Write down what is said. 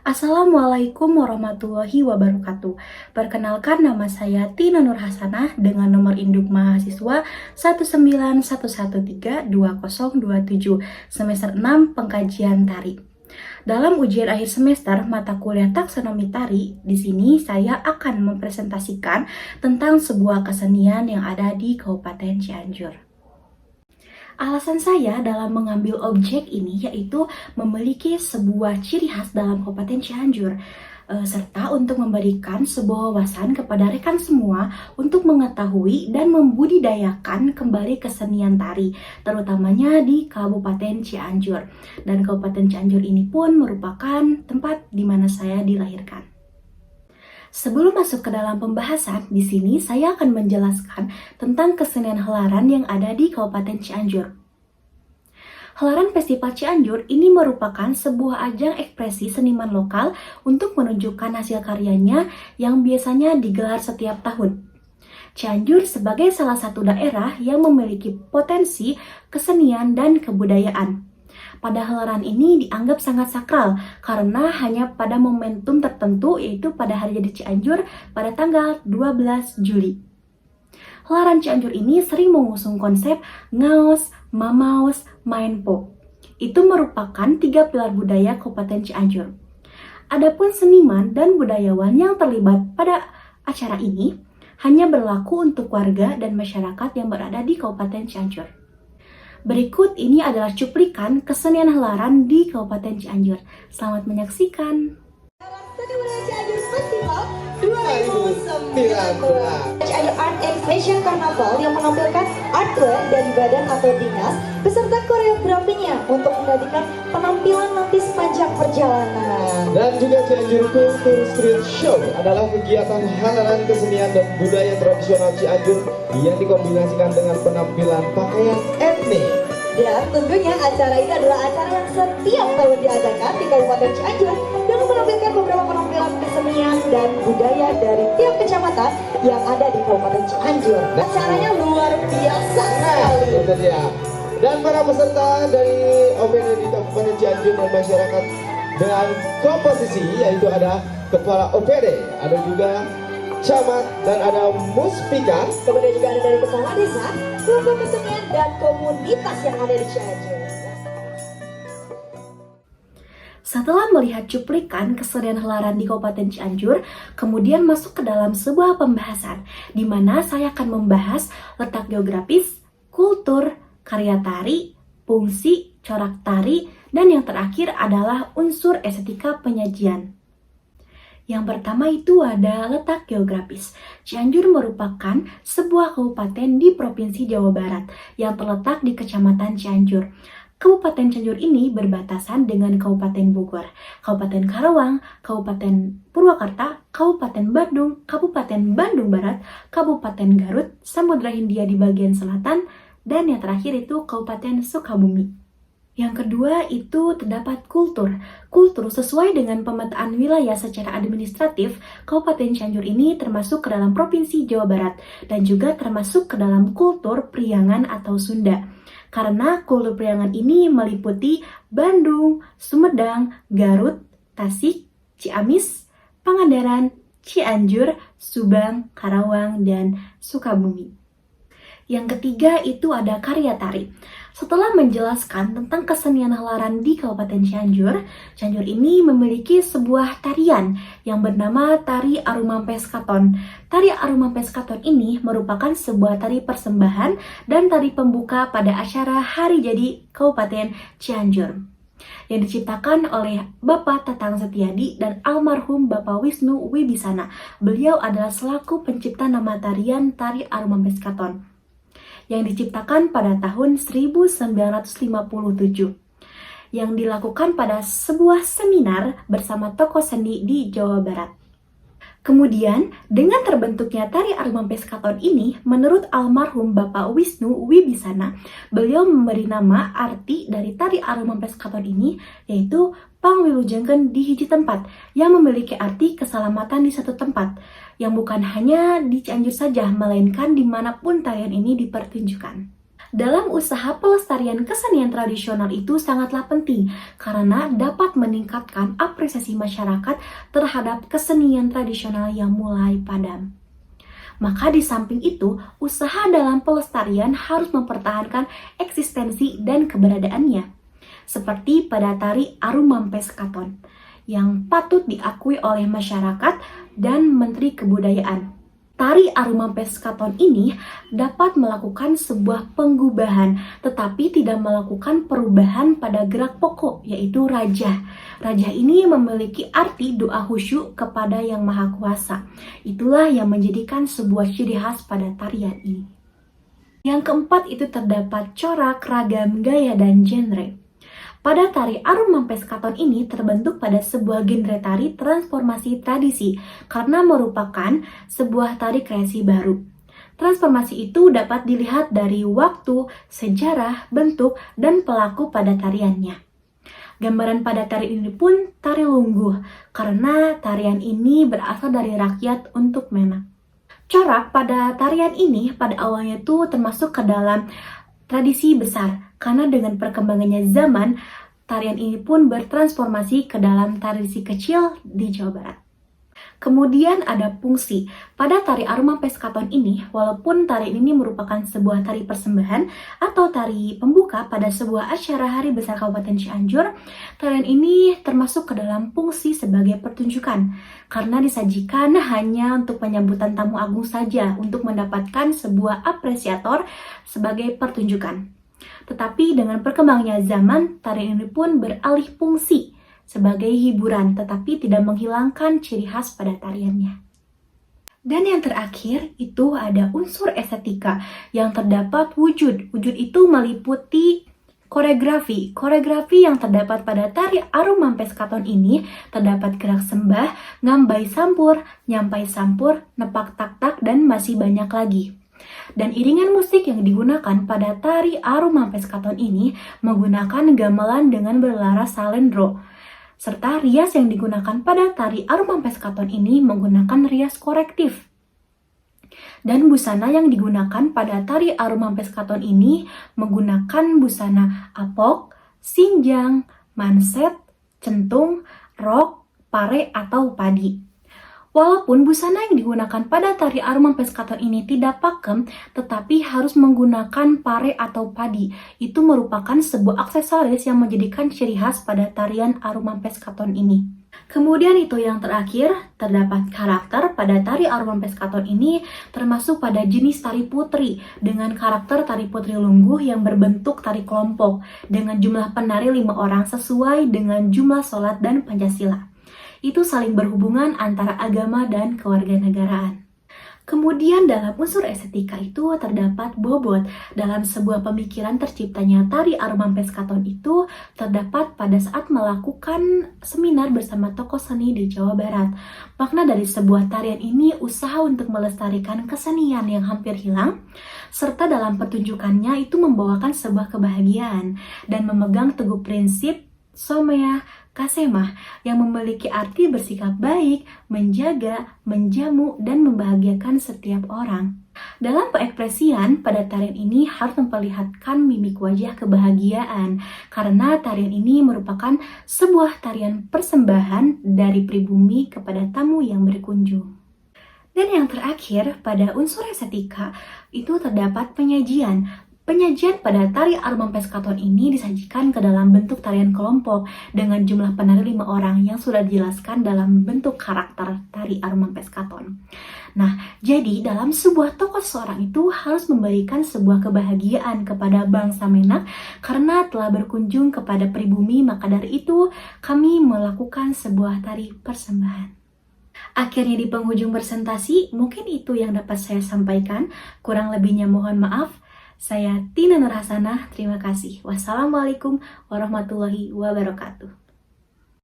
Assalamualaikum warahmatullahi wabarakatuh. Perkenalkan, nama saya Tina Nur Hasanah dengan nomor induk mahasiswa 191132027 semester 6 pengkajian tari. Dalam ujian akhir semester mata kuliah taksonomi tari, di sini saya akan mempresentasikan tentang sebuah kesenian yang ada di Kabupaten Cianjur. Alasan saya dalam mengambil objek ini yaitu memiliki sebuah ciri khas dalam Kabupaten Cianjur, serta untuk memberikan sebuah wawasan kepada rekan semua untuk mengetahui dan membudidayakan kembali kesenian tari, terutamanya di Kabupaten Cianjur. Dan Kabupaten Cianjur ini pun merupakan tempat di mana saya dilahirkan. Sebelum masuk ke dalam pembahasan, di sini saya akan menjelaskan tentang kesenian helaran yang ada di Kabupaten Cianjur. Helaran Festival Cianjur ini merupakan sebuah ajang ekspresi seniman lokal untuk menunjukkan hasil karyanya yang biasanya digelar setiap tahun. Cianjur sebagai salah satu daerah yang memiliki potensi kesenian dan kebudayaan. Pada helaran ini dianggap sangat sakral karena hanya pada momentum tertentu, yaitu pada hari jadi Cianjur pada tanggal 12 Juli. Helaran Cianjur ini sering mengusung konsep ngaos, mamaos, mainpo. Itu merupakan 3 pilar budaya Kabupaten Cianjur. Adapun seniman dan budayawan yang terlibat pada acara ini hanya berlaku untuk warga dan masyarakat yang berada di Kabupaten Cianjur. Berikut ini adalah cuplikan kesenian helaran di Kabupaten Cianjur. Selamat menyaksikan. Seni Budaya Cianjur Festival 2019. Cianjur Art and Fashion Carnival yang menampilkan artwork dari badan atau dinas beserta koreografinya untuk menjadikan penampilan nanti sepanjang perjalanan. Dan juga Cianjur Culture Street Show adalah kegiatan halaran kesenian dan budaya tradisional Cianjur yang dikombinasikan dengan penampilan pakaian etnik. Dan tentunya acara ini adalah acara yang setiap tahun diadakan di Kabupaten Cianjur dengan menampilkan beberapa penampilan kesenian dan budaya dari tiap kecamatan yang ada di Kabupaten Cianjur. Acaranya luar biasa sekali. Itu dia. Dan para peserta dari OPD di Kabupaten Cianjur dan masyarakat dengan komposisi yaitu ada Kepala OPD, ada juga Camat, dan ada Muspika. Kemudian juga ada dari kepala desa, kelompok kesenian dan komunitas yang ada di Cianjur. Setelah melihat cuplikan kesenian helaran di Kabupaten Cianjur, kemudian masuk ke dalam sebuah pembahasan, di mana saya akan membahas letak geografis, kultur, karya tari, fungsi, corak tari, dan yang terakhir adalah unsur estetika penyajian. Yang pertama itu ada letak geografis. Cianjur merupakan sebuah kabupaten di Provinsi Jawa Barat yang terletak di Kecamatan Cianjur. Kabupaten Cianjur ini berbatasan dengan Kabupaten Bogor, Kabupaten Karawang, Kabupaten Purwakarta, Kabupaten Bandung, Kabupaten Bandung Barat, Kabupaten Garut, Samudra Hindia di bagian selatan, dan yang terakhir itu Kabupaten Sukabumi. Yang kedua itu terdapat kultur. Kultur sesuai dengan pemetaan wilayah secara administratif, Kabupaten Cianjur ini termasuk ke dalam Provinsi Jawa Barat dan juga termasuk ke dalam kultur Priangan atau Sunda. Karena kultur Priangan ini meliputi Bandung, Sumedang, Garut, Tasik, Ciamis, Pangandaran, Cianjur, Subang, Karawang, dan Sukabumi. Yang ketiga itu ada karya tari. Setelah menjelaskan tentang kesenian helaran di Kabupaten Cianjur, Cianjur ini memiliki sebuah tarian yang bernama Tari Arumampes Katon. Tari Arumampes Katon ini merupakan sebuah tari persembahan dan tari pembuka pada acara Hari Jadi Kabupaten Cianjur, yang diciptakan oleh Bapak Tatang Setiadi dan almarhum Bapak Wisnu Wibisana. Beliau adalah selaku pencipta nama tarian Tari Arumampes Katon, yang diciptakan pada tahun 1957, yang dilakukan pada sebuah seminar bersama tokoh seni di Jawa Barat. Kemudian, dengan terbentuknya Tari Arumampes Katon ini, menurut almarhum Bapak Wisnu Wibisana, beliau memberi nama arti dari Tari Arumampes Katon ini, yaitu Pangwilujengkeun di hiji tempat, yang memiliki arti keselamatan di satu tempat, yang bukan hanya di Cianjur saja, melainkan dimanapun tarian ini dipertunjukkan. Dalam usaha pelestarian kesenian tradisional itu sangatlah penting karena dapat meningkatkan apresiasi masyarakat terhadap kesenian tradisional yang mulai padam. Maka di samping itu, usaha dalam pelestarian harus mempertahankan eksistensi dan keberadaannya. Seperti pada tari Arum Mampes Katon, yang patut diakui oleh masyarakat dan Menteri Kebudayaan. Tari Arum Mampes Katon ini dapat melakukan sebuah penggubahan, tetapi tidak melakukan perubahan pada gerak pokok, yaitu raja. Raja ini memiliki arti doa khusyuk kepada Yang Maha Kuasa. Itulah yang menjadikan sebuah ciri khas pada tarian ini. Yang keempat itu terdapat corak, ragam, gaya, dan genre. Pada tari Arum Mampes Katon ini terbentuk pada sebuah genre tari transformasi tradisi karena merupakan sebuah tari kreasi baru. Transformasi itu dapat dilihat dari waktu, sejarah, bentuk, dan pelaku pada tariannya. Gambaran pada tari ini pun tari lungguh karena tarian ini berasal dari rakyat untuk menak. Corak pada tarian ini pada awalnya itu termasuk ke dalam tradisi besar karena dengan perkembangannya zaman, tarian ini pun bertransformasi ke dalam tradisi kecil di Jawa Barat. Kemudian ada fungsi. Pada tari Arum Mampes Katon ini, walaupun tari ini merupakan sebuah tari persembahan atau tari pembuka pada sebuah acara Hari Besar Kabupaten Cianjur, tarian ini termasuk ke dalam fungsi sebagai pertunjukan karena disajikan hanya untuk penyambutan tamu agung saja untuk mendapatkan sebuah apresiator sebagai pertunjukan. Tetapi dengan perkembangannya zaman, tarian ini pun beralih fungsi sebagai hiburan, tetapi tidak menghilangkan ciri khas pada tariannya. Dan yang terakhir itu ada unsur estetika yang terdapat wujud. Wujud itu meliputi koreografi. Koreografi yang terdapat pada tari Arum Mampes Katon ini terdapat gerak sembah, ngambai sampur, nyampai sampur, nepak tak-tak, dan masih banyak lagi. Dan iringan musik yang digunakan pada tari Arum Mampes Katon ini menggunakan gamelan dengan berlaras salendro. Serta rias yang digunakan pada tari Arum Mampes Katon ini menggunakan rias korektif. Dan busana yang digunakan pada tari Arum Mampes Katon ini menggunakan busana apok, sinjang, manset, centung, rok, pare, atau padi. Walaupun busana yang digunakan pada tari Arum Mampes Katon ini tidak pakem, tetapi harus menggunakan pare atau padi. Itu merupakan sebuah aksesoris yang menjadikan ciri khas pada tarian Arum Mampes Katon ini. Kemudian itu yang terakhir, terdapat karakter pada tari Arum Mampes Katon ini termasuk pada jenis tari putri dengan karakter tari putri lungguh yang berbentuk tari kelompok dengan jumlah penari 5 orang sesuai dengan jumlah sholat dan Pancasila. Itu saling berhubungan antara agama dan kewarganegaraan. Kemudian dalam unsur estetika itu terdapat bobot. Dalam sebuah pemikiran terciptanya tari Arum Mampes Katon itu terdapat pada saat melakukan seminar bersama tokoh seni di Jawa Barat. Makna dari sebuah tarian ini usaha untuk melestarikan kesenian yang hampir hilang, serta dalam pertunjukannya itu membawakan sebuah kebahagiaan dan memegang teguh prinsip Somea Kasemah yang memiliki arti bersikap baik, menjaga, menjamu, dan membahagiakan setiap orang. Dalam pengekspresian pada tarian ini harus memperlihatkan mimik wajah kebahagiaan karena tarian ini merupakan sebuah tarian persembahan dari pribumi kepada tamu yang berkunjung. Dan yang terakhir, pada unsur estetika itu terdapat penyajian. Penyajian pada tari Arum Mampes Katon ini disajikan ke dalam bentuk tarian kelompok dengan jumlah penari 5 orang yang sudah dijelaskan dalam bentuk karakter tari Arum Mampes Katon. Nah, jadi dalam sebuah tokoh seorang itu harus memberikan sebuah kebahagiaan kepada bangsa Menak karena telah berkunjung kepada pribumi, maka dari itu kami melakukan sebuah tari persembahan. Akhirnya di penghujung presentasi, mungkin itu yang dapat saya sampaikan. Kurang lebihnya mohon maaf. Saya Tina Nurhasanah, terima kasih. Wassalamualaikum warahmatullahi wabarakatuh.